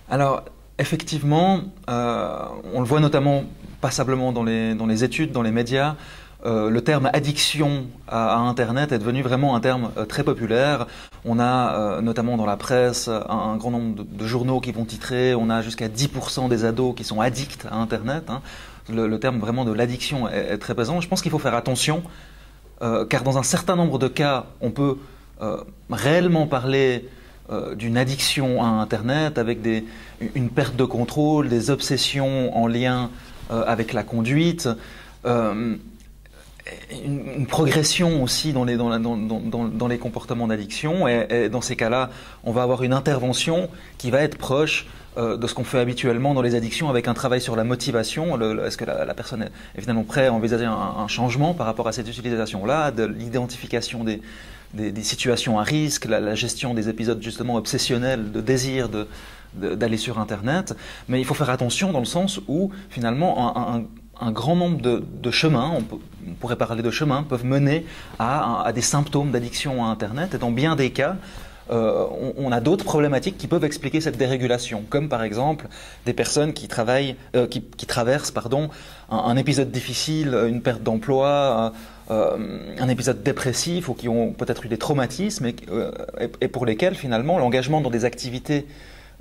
Alors, effectivement, on le voit notamment passablement dans les études, dans les médias, le terme addiction à Internet est devenu vraiment un terme très populaire. On a notamment dans la presse un grand nombre de journaux qui vont titrer, on a jusqu'à 10% des ados qui sont addicts à Internet. Hein. Le terme vraiment de l'addiction est très présent. Je pense qu'il faut faire attention, car dans un certain nombre de cas, on peut réellement parler d'une addiction à Internet avec une perte de contrôle, des obsessions en lien avec la conduite, une progression aussi dans les comportements d'addiction. Et dans ces cas-là, on va avoir une intervention qui va être proche de ce qu'on fait habituellement dans les addictions, avec un travail sur la motivation. Est-ce que la personne est finalement prête à envisager un changement par rapport à cette utilisation-là, de l'identification des situations à risque, la gestion des épisodes justement obsessionnels de désir d'aller sur Internet. Mais il faut faire attention dans le sens où finalement un grand nombre de chemins, on pourrait parler de chemins, peuvent mener à des symptômes d'addiction à Internet. Et dans bien des cas, on a d'autres problématiques qui peuvent expliquer cette dérégulation, comme par exemple des personnes qui traversent un épisode difficile, une perte d'emploi, un épisode dépressif, ou qui ont peut-être eu des traumatismes et pour lesquels finalement l'engagement dans des activités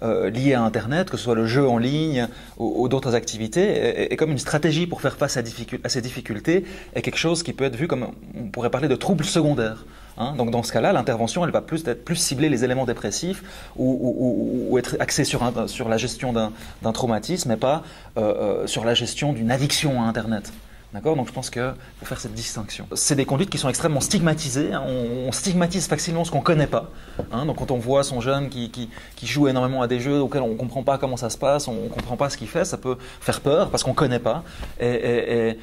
liées à Internet, que ce soit le jeu en ligne ou d'autres activités, est comme une stratégie pour faire face à ces difficultés, est quelque chose qui peut être vu comme, on pourrait parler de troubles secondaires. Hein. Donc dans ce cas-là, l'intervention, elle va plus cibler les éléments dépressifs ou être axée sur la gestion d'un traumatisme et pas sur la gestion d'une addiction à Internet. D'accord ? Donc je pense qu'il faut faire cette distinction. C'est des conduites qui sont extrêmement stigmatisées. Hein. On stigmatise facilement ce qu'on ne connaît pas. Hein. Donc quand on voit son jeune qui joue énormément à des jeux auxquels on ne comprend pas comment ça se passe, on ne comprend pas ce qu'il fait, ça peut faire peur parce qu'on ne connaît pas. Et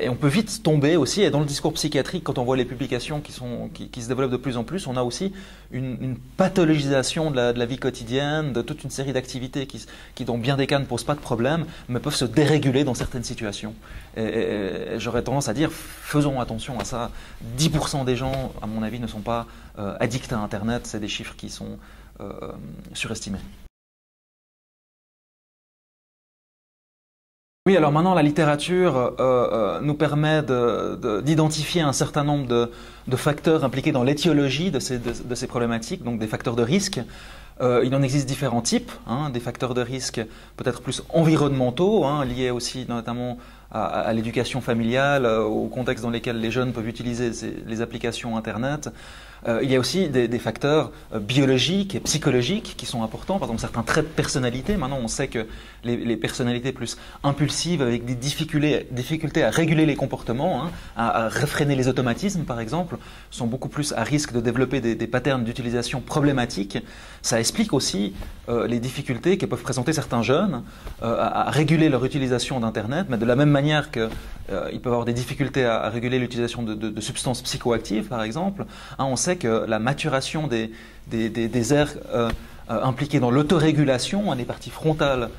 on peut vite tomber aussi, et dans le discours psychiatrique, quand on voit les publications qui se développent de plus en plus, on a aussi une pathologisation de la vie quotidienne, de toute une série d'activités qui, dans bien des cas, ne posent pas de problème, mais peuvent se déréguler dans certaines situations. Et j'aurais tendance à dire, faisons attention à ça. 10% des gens, à mon avis, ne sont pas addicts à Internet. C'est des chiffres qui sont surestimés. Oui, alors maintenant la littérature nous permet d'identifier un certain nombre de facteurs impliqués dans l'étiologie de ces problématiques, donc des facteurs de risque. Il en existe différents types, hein, des facteurs de risque peut-être plus environnementaux, hein, liés aussi notamment à l'éducation familiale, au contexte dans lequel les jeunes peuvent utiliser les applications Internet. Il y a aussi des facteurs biologiques et psychologiques qui sont importants, par exemple certains traits de personnalité. Maintenant, on sait que les personnalités plus impulsives, avec des difficultés à réguler les comportements, hein, à réfréner les automatismes par exemple, sont beaucoup plus à risque de développer des patterns d'utilisation problématiques. Ça explique aussi les difficultés que peuvent présenter certains jeunes à réguler leur utilisation d'Internet, mais de la même manière qu'ils peuvent avoir des difficultés à réguler l'utilisation de substances psychoactives par exemple. Hein, on sait que la maturation des aires impliquées dans l'autorégulation, des parties frontales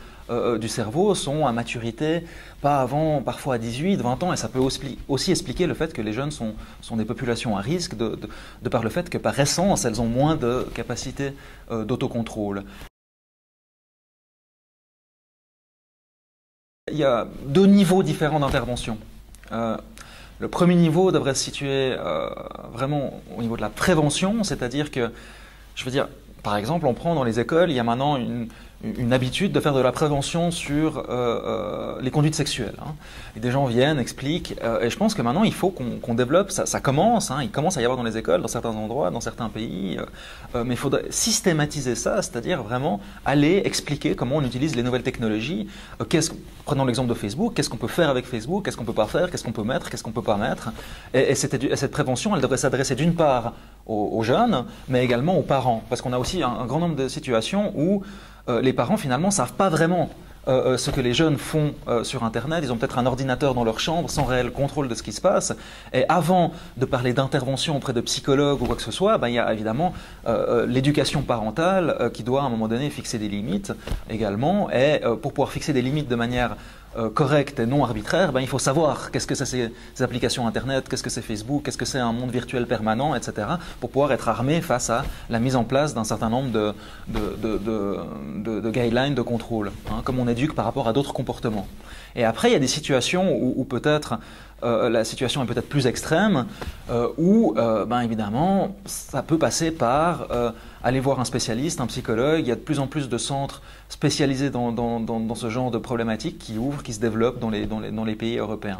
du cerveau, sont à maturité pas avant parfois à 18, 20 ans, et ça peut aussi expliquer le fait que les jeunes sont des populations à risque de par le fait que par essence elles ont moins de capacité d'autocontrôle. Il y a deux niveaux différents d'intervention. Le premier niveau devrait se situer vraiment au niveau de la prévention, c'est-à-dire que, je veux dire, par exemple, on prend dans les écoles, il y a maintenant une habitude de faire de la prévention sur les conduites sexuelles. Hein. Et des gens viennent, expliquent, et je pense que maintenant il faut qu'on développe, ça commence, hein, il commence à y avoir dans les écoles, dans certains endroits, dans certains pays, mais il faudrait systématiser ça, c'est-à-dire vraiment aller expliquer comment on utilise les nouvelles technologies. Prenons l'exemple de Facebook, qu'est-ce qu'on peut faire avec Facebook, qu'est-ce qu'on peut pas faire, qu'est-ce qu'on peut mettre, qu'est-ce qu'on peut pas mettre. Et cette prévention, elle devrait s'adresser d'une part aux jeunes, mais également aux parents, parce qu'on a aussi un grand nombre de situations où les parents finalement ne savent pas vraiment ce que les jeunes font sur Internet. Ils ont peut-être un ordinateur dans leur chambre sans réel contrôle de ce qui se passe. Et avant de parler d'intervention auprès de psychologues ou quoi que ce soit, il y a évidemment l'éducation parentale qui doit à un moment donné fixer des limites également. Et pour pouvoir fixer des limites de manière correcte et non arbitraire, ben, il faut savoir qu'est-ce que c'est ces applications Internet, qu'est-ce que c'est Facebook, qu'est-ce que c'est un monde virtuel permanent, etc., pour pouvoir être armé face à la mise en place d'un certain nombre de guidelines de contrôle, hein, comme on éduque par rapport à d'autres comportements. Et après, il y a des situations où peut-être la situation est peut-être plus extrême, où ben, évidemment, ça peut passer par aller voir un spécialiste, un psychologue. Il y a de plus en plus de centres spécialisés dans ce genre de problématiques qui ouvrent, qui se développent dans les pays européens.